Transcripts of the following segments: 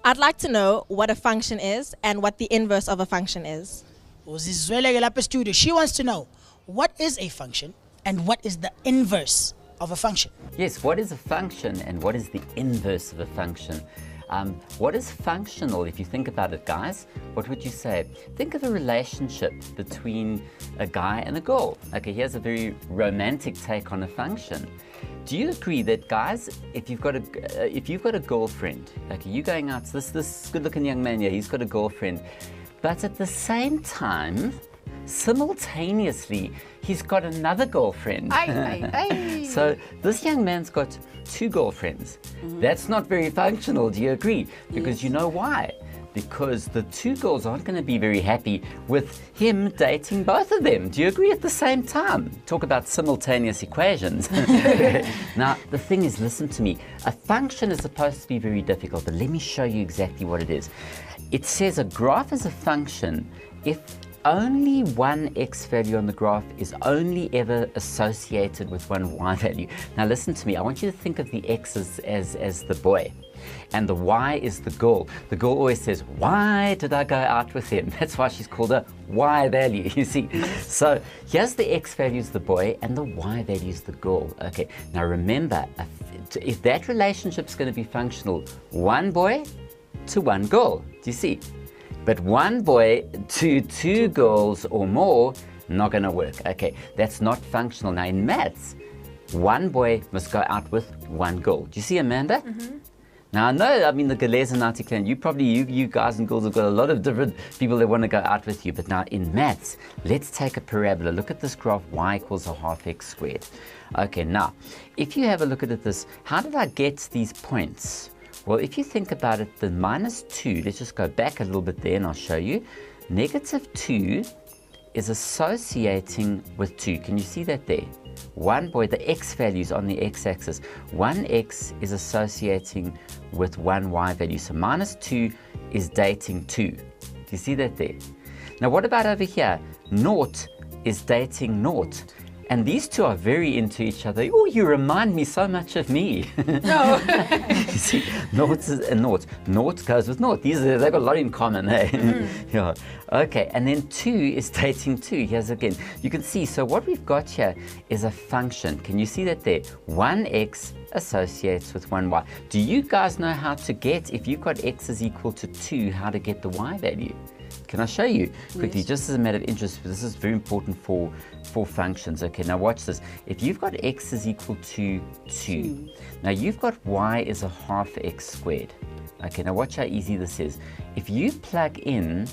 I'd like to know what a function is and what the inverse of a function is. Uzizwele-ke lapha studio. She wants to know what is a function and what is the inverse of a function. Yes, what is a function and what is the inverse of a function? What is functional, if you think about it, guys? What would you say? Think of a relationship between a guy and a girl. Okay, here's a very romantic take on a function. Do you agree that, guys, if you've got a girlfriend, okay, you're going out, this good-looking young man here, he's got a girlfriend, but at the same time, simultaneously, he's got another girlfriend. So this young man's got two girlfriends. That's not very functional, do you agree? Because you know why? Because the two girls aren't going to be very happy with him dating both of them. Do you agree at the same time? Talk about simultaneous equations. Now, the thing is, listen to me. A function is supposed to be very difficult, but let me show you exactly what it is. It says a graph is a function if only one x value on the graph is only ever associated with one y value. Now listen to me, I want you to think of the x as the boy and the y is the girl. The girl always says, why did I go out with him? That's why she's called a y value, you see. So here's the x value is the boy and the y value is the girl. Okay, now remember, if that relationship is going to be functional, one boy to one girl, do you see? But one boy to two girls or more, not going to work. Okay, that's not functional. Now in maths, one boy must go out with one girl. Do you see, Amanda? Now I know, I mean, the Galees and matriculants, you guys and girls have got a lot of different people that want to go out with you. But now in maths, let's take a parabola. Look at this graph, y equals a half x squared. Okay, now, if you have a look at this, how did I get these points? Well, if you think about it, the minus 2, let's just go back a little bit there and I'll show you. Negative 2 is associating with 2. Can you see that there? One boy, the x values on the x-axis. One x is associating with one y value. So minus 2 is dating 2. Do you see that there? Now what about over here? Naught is dating naught. And these two are very into each other. Oh, you remind me so much of me. No. You see, naught is a naught. Naught goes with naught. They've got a lot in common, eh? Yeah. Okay, and then 2 is dating 2. Here's again. You can see, so what we've got here is a function. Can you see that there? 1x associates with 1y. Do you guys know how to get, if you've got x is equal to 2, how to get the y value? Can I show you quickly, just as a matter of interest? This is very important for functions. Okay, now watch this. If you've got x is equal to 2, now you've got y is a half x squared. Okay, now watch how easy this is. If you plug in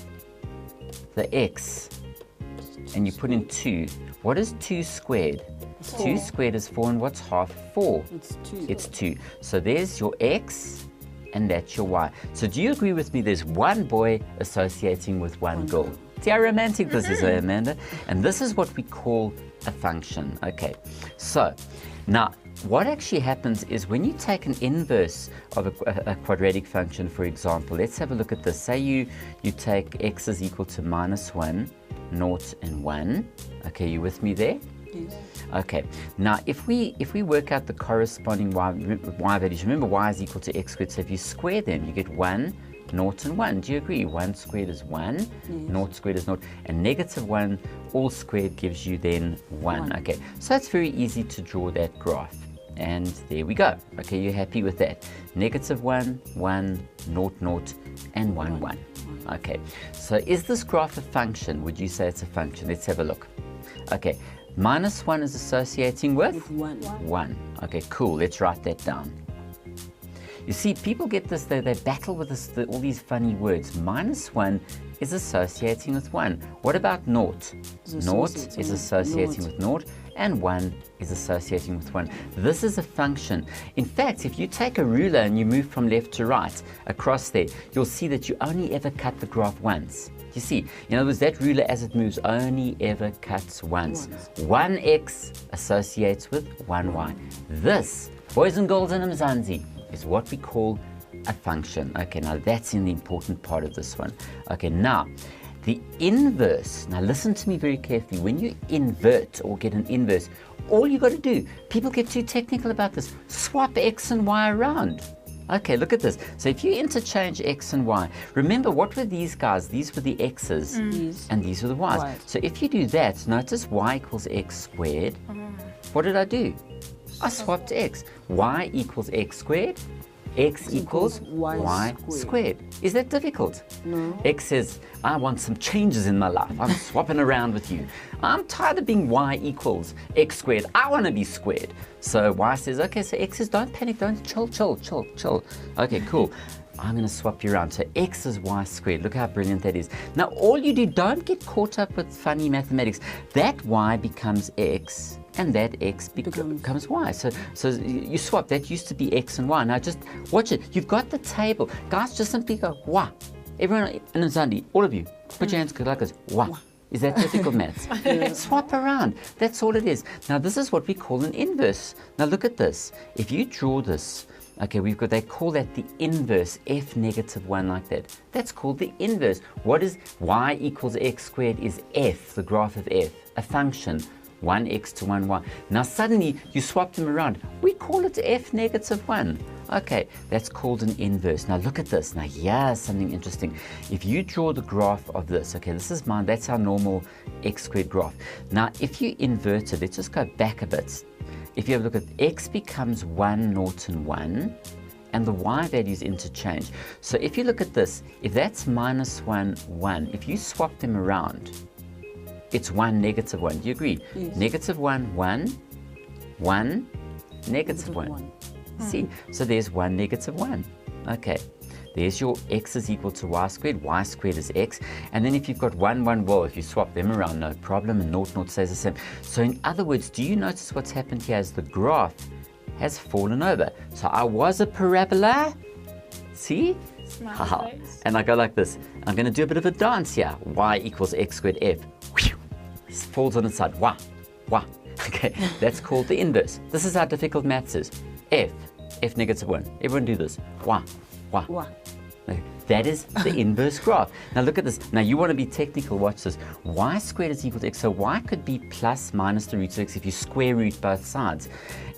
the x and you put in 2, what is 2 squared? 4. 2 squared is 4, and what's half? 4. It's 2. It's 2. So there's your x, and that's your y. So do you agree with me? There's one boy associating with one girl. See how romantic this is, Amanda? And this is what we call a function. Okay, so now what actually happens is when you take an inverse of a quadratic function, for example, let's have a look at this. Say you take x is equal to minus 1, 0 and 1. Okay, you with me there? Yes. Okay, now if we work out the corresponding y values, remember y is equal to x squared, so if you square them, you get 1, 0 and 1. Do you agree? 1 squared is 1, yes. 0 squared is 0, and negative 1 all squared gives you then 1. Okay, so it's very easy to draw that graph. And there we go. Okay, you're happy with that. Negative 1, 1, 0, 0, and 1, 1. Okay, so is this graph a function? Would you say it's a function? Let's have a look. Okay. Minus 1 is associating with 1. Okay, cool. Let's write that down. You see, people get this, they battle with this, all these funny words. Minus 1 is associating with 1. What about naught? Naught is associating with naught, and 1 is associating with 1. This is a function. In fact, if you take a ruler and you move from left to right across there, you'll see that you only ever cut the graph once. You see, in other words, that ruler as it moves only ever cuts once. 1x associates with 1y. This, boys and girls in Mzansi, is what we call a function. Okay, now that's in the important part of this one. Okay, now the inverse. Now listen to me very carefully. When you invert or get an inverse, all you got to do, people get too technical about this, swap x and y around. Okay, look at this. So if you interchange x and y, remember what were these guys? These were the x's and these were the y's. Right. So if you do that, notice y equals x squared. What did I do? I swapped x. Y equals x squared. X equals y squared. Is that difficult? No. X says, I want some changes in my life. I'm swapping around with you. I'm tired of being y equals x squared. I want to be squared. So y says, okay, so x says, don't panic, don't chill. Okay, cool. I'm going to swap you around. So x is y squared. Look how brilliant that is. Now, all you do, don't get caught up with funny mathematics. That y becomes x. And that x becomes y. So you swap. That used to be x and y. Now just watch it. You've got the table. Guys, just simply go, y. Everyone in Zandi, all of you, put your hands like this, y. Is that difficult maths? Swap around. That's all it is. Now this is what we call an inverse. Now look at this. If you draw this, okay, they call that the inverse, f negative 1 like that. That's called the inverse. What is y equals x squared is f, the graph of f, a function. 1x to 1y. Now suddenly you swap them around. We call it f negative 1. Okay, that's called an inverse. Now look at this. Now here's something interesting. If you draw the graph of this, okay, this is mine, that's our normal x squared graph. Now if you invert it, let's just go back a bit. If you have a look at x becomes 1, 0 and 1, and the y values interchange. So if you look at this, if that's minus 1, 1, if you swap them around, it's 1, negative 1. Do you agree? Yes. Negative 1, 1, 1, negative 1. See? So there's 1, negative 1. Okay. There's your x is equal to y squared is x. And then if you've got 1, 1, well, if you swap them around, no problem, and 0, 0 stays the same. So in other words, do you notice what's happened here as the graph has fallen over? So I was a parabola. See? Haha. And I go like this. I'm going to do a bit of a dance here. Y equals x squared f. Falls on its side. Wah, wah. Okay, that's called the inverse. This is how difficult maths is. F negative 1. Everyone do this. Wah, wah. Wah. Okay, that is the inverse graph. Now look at this. Now you want to be technical. Watch this. Y squared is equal to x. So y could be plus minus the root of x if you square root both sides.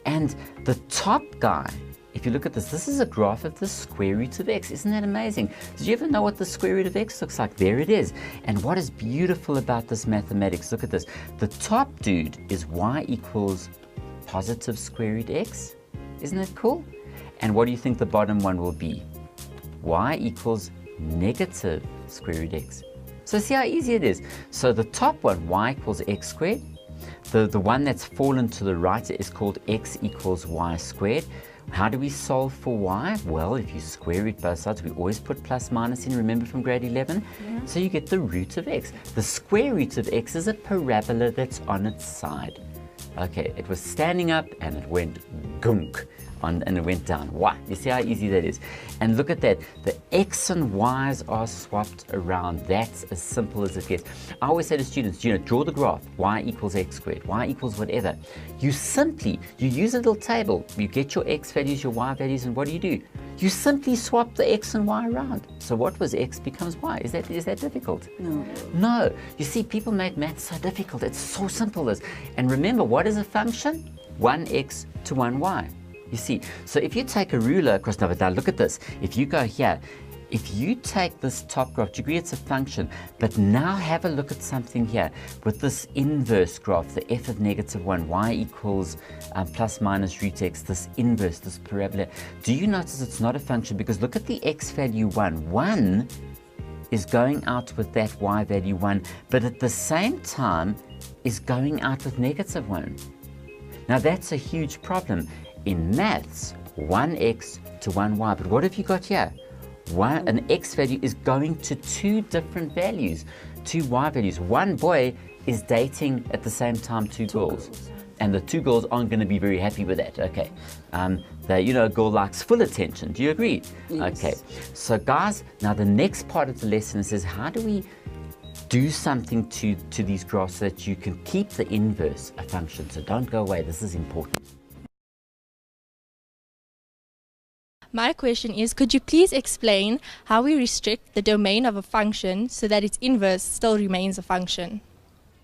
And the top guy, if you look at this, this is a graph of the square root of x. Isn't that amazing? Did you ever know what the square root of x looks like? There it is. And what is beautiful about this mathematics, look at this. The top dude is y equals positive square root x. Isn't that cool? And what do you think the bottom one will be? Y equals negative square root x. So see how easy it is. So the top one, y equals x squared. The one that's fallen to the right is called x equals y squared. How do we solve for y? Well, if you square root both sides, we always put plus minus in, remember from grade 11? So you get the root of x. The square root of x is a parabola that's on its side. Okay, it was standing up and it went gunk. And it went down. Wow, you see how easy that is? And look at that. The x and y's are swapped around. That's as simple as it gets. I always say to students, draw the graph. Y equals x squared. Y equals whatever. You use a little table. You get your x values, your y values, and what do? You simply swap the x and y around. So what was x becomes y. Is that difficult? No. No. You see, people make math so difficult. It's so simple. And remember, what is a function? 1x to 1y. You see, so if you take a ruler across, now look at this. If you go here, if you take this top graph, do you agree it's a function? But now have a look at something here with this inverse graph, the f of negative 1, y equals plus minus root x, this inverse, this parabola. Do you notice it's not a function? Because look at the x value 1. 1 is going out with that y value 1, but at the same time is going out with negative 1. Now that's a huge problem. In maths, 1x to 1y, but what have you got here? An x value is going to two different values, two y values. One boy is dating at the same time two girls. And the two girls aren't going to be very happy with that. Okay, a girl likes full attention. Do you agree? Yes. Okay, so guys, now the next part of the lesson is how do we do something to these graphs so that you can keep the inverse a function. So don't go away. This is important. My question is, could you please explain how we restrict the domain of a function so that its inverse still remains a function?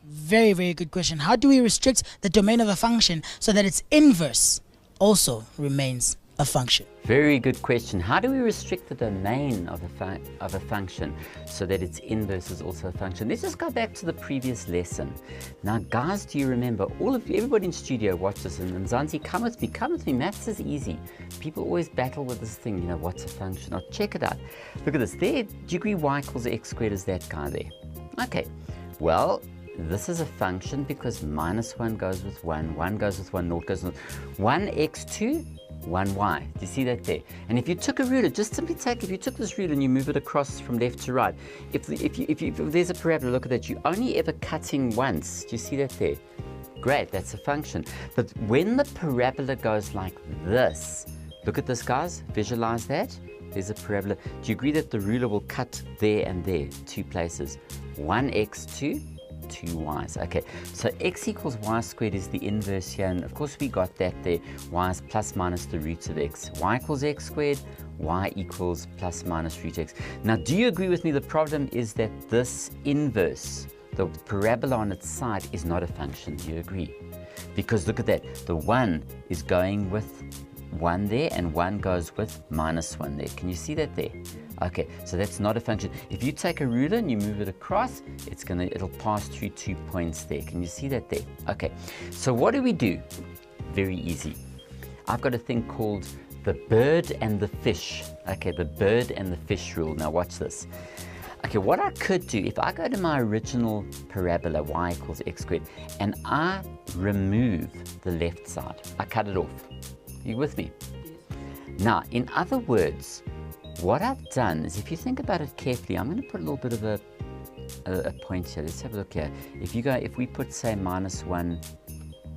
Very, very good question. How do we restrict the domain of a function so that its inverse also remains a a function? Very good question. How do we restrict the domain of a function so that its inverse is also a function? Let's just go back to the previous lesson. Now, guys, do you remember, everybody in studio watch this, and Zanzi, come with me. Maths is easy. People always battle with this thing, what's a function? Now, check it out. Look at this. There, do you agree y equals x squared is that guy there? Okay, well, this is a function because -1 goes with 1, 1 goes with 1, 0 goes with 1x2, 1y. Do you see that there? And if you took a ruler, just simply if you took this ruler and you move it across from left to right, if there's a parabola, look at that, you're only ever cutting once. Do you see that there? Great, that's a function. But when the parabola goes like this, look at this, guys, visualize that. There's a parabola. Do you agree that the ruler will cut there and there, 2 places? 1x2, 2 y's. Okay, so x equals y squared is the inverse here, and of course we got that there. Y is plus minus the root of x. Y equals x squared, y equals plus minus root x. Now, do you agree with me? The problem is that this inverse, the parabola on its side, is not a function. Do you agree? Because look at that. The 1 is going with 1 there, and 1 goes with -1 there. Can you see that there? Okay, so that's not a function. If you take a ruler and you move it across, it'll pass through 2 points there. Can you see that there? Okay, so what do we do? Very easy. I've got a thing called the bird and the fish. Okay, the bird and the fish rule. Now watch this. Okay, what I could do, if I go to my original parabola, y equals x squared, and I remove the left side, I cut it off. Are you with me? Yes. Now, in other words, what I've done is, if you think about it carefully, I'm going to put a little bit of a point here. Let's have a look here. If we put, say, -1,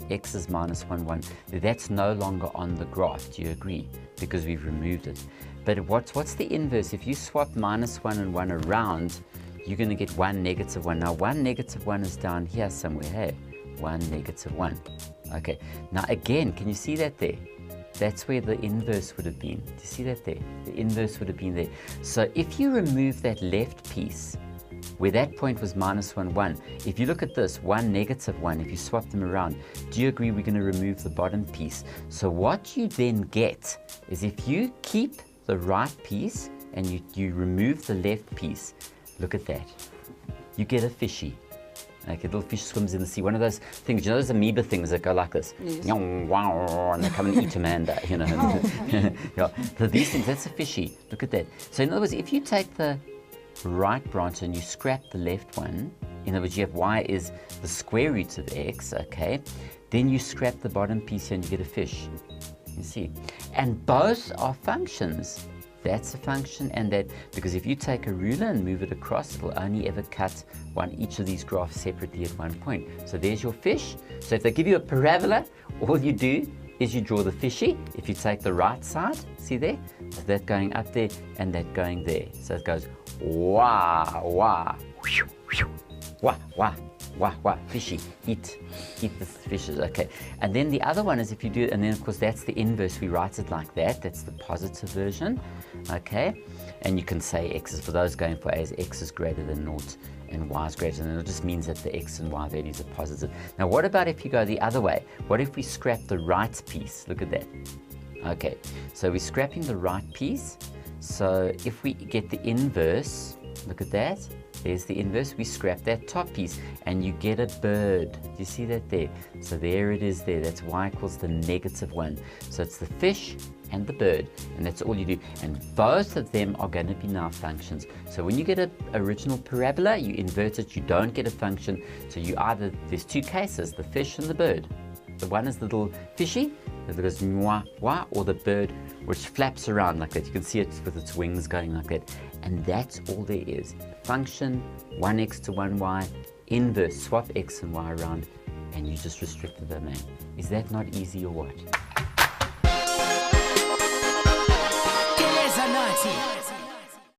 x is -1, 1, that's no longer on the graph. Do you agree? Because we've removed it. But what's the inverse? If you swap -1 and 1 around, you're going to get 1, -1. Now, 1, -1 is down here somewhere. Hey, 1, -1. Okay. Now, again, can you see that there? That's where the inverse would have been. Do you see that there? The inverse would have been there. So if you remove that left piece, where that point was -1, 1, if you look at this, 1, -1, if you swap them around, do you agree we're going to remove the bottom piece? So what you then get is, if you keep the right piece and you remove the left piece, look at that. You get a fishy. Like a little fish swims in the sea. One of those things, those amoeba things that go like this. Yes. And they come and eat Amanda, Yeah. So these things, that's a fishy. Look at that. So in other words, if you take the right branch and you scrap the left one, in other words, you have y is the square root of x, okay? Then you scrap the bottom piece here and you get a fish. You see? And both are functions. That's a function, and that, because if you take a ruler and move it across, it'll only ever cut each of these graphs separately at one point. So there's your fish. So if they give you a parabola, all you do is you draw the fishy. If you take the right side, see there? So that going up there and that going there. So it goes wah, wah, wah, wah, wah, wah, fishy, eat the fishes, okay. And then the other one is, if you do, and then of course that's the inverse, we write it like that, that's the positive version, okay. And you can say x is, for those going for a's, x is greater than 0 and y is greater than 0. It just means that the x and y values are positive. Now what about if you go the other way? What if we scrap the right piece? Look at that. Okay, so we're scrapping the right piece. So if we get the inverse, look at that. There's the inverse, we scrap that top piece and you get a bird. Do you see that there? So there it is there. That's y equals the -1. So it's the fish and the bird, and that's all you do. And both of them are going to be now functions. So when you get an original parabola, you invert it, you don't get a function. So there's 2 cases, the fish and the bird. The one is the little fishy, that goes mwah, wah, or the bird which flaps around like that. You can see it with its wings going like that. And that's all there is. Function, 1x to 1y, inverse, swap x and y around, and you just restrict the domain. Is that not easy or what?